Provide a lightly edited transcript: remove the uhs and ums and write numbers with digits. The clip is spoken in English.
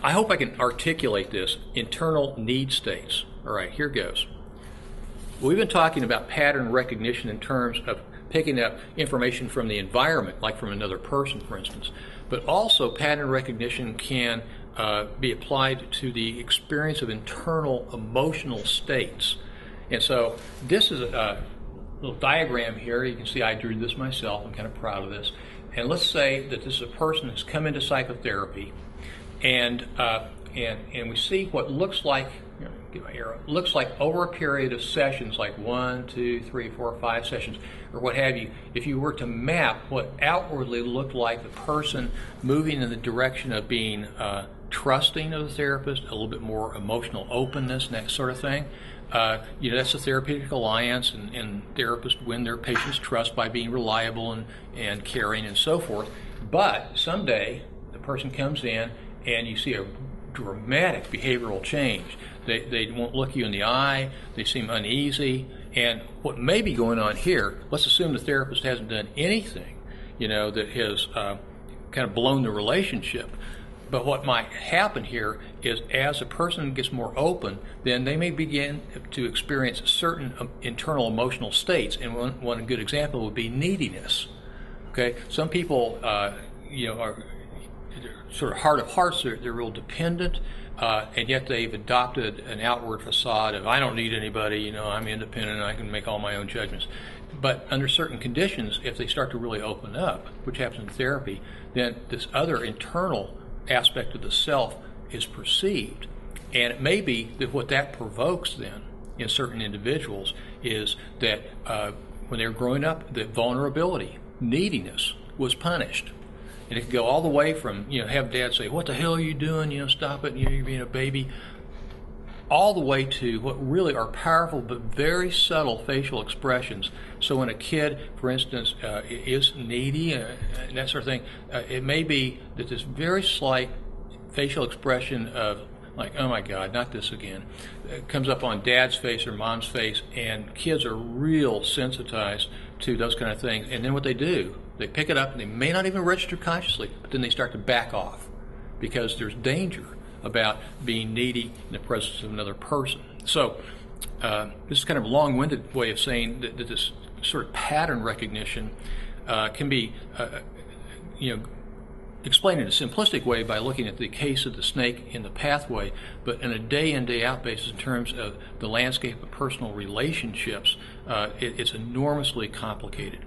I hope I can articulate this. Internal need states. All right, here goes. We've been talking about pattern recognition in terms of picking up information from the environment, like from another person, for instance. But also pattern recognition can be applied to the experience of internal emotional states. And so this is a little diagram here. You can see I drew this myself. I'm kind of proud of this. And let's say that this is a person who's come into psychotherapy, and we see what looks like, get my arrow, looks like over a period of sessions, like 1, 2, 3, 4, 5 sessions, or what have you, if you were to map what outwardly looked like the person moving in the direction of being trusting of the therapist, a little bit more emotional openness, and that sort of thing. That's a therapeutic alliance, and therapists win their patients' trust by being reliable and caring and so forth. But someday the person comes in and you see a dramatic behavioral change. They won't look you in the eye, they seem uneasy, and what may be going on here, let's assume the therapist hasn't done anything, that has kind of blown the relationship. But what might happen here is as a person gets more open, then they may begin to experience certain internal emotional states. And one good example would be neediness. Okay, some people, are sort of heart of hearts. They're real dependent, and yet they've adopted an outward facade of I don't need anybody. I'm independent. I can make all my own judgments. But under certain conditions, if they start to really open up, which happens in therapy, then this other internal aspect of the self is perceived. And it may be that what that provokes then in certain individuals is that when they were growing up, that vulnerability, neediness was punished. And it could go all the way from, have dad say, what the hell are you doing? Stop it, you're being a baby. All the way to what really are powerful but very subtle facial expressions. So when a kid, for instance, is needy and that sort of thing, it may be that this very slight facial expression of like, oh my God, not this again, comes up on dad's face or mom's face, and kids are real sensitized to those kind of things. And then what they do, they pick it up and they may not even register consciously, but then they start to back off because there's danger about being needy in the presence of another person. So this is kind of a long-winded way of saying that this sort of pattern recognition can be explained in a simplistic way by looking at the case of the snake in the pathway, but in a day-in, day-out basis in terms of the landscape of personal relationships, it's enormously complicated.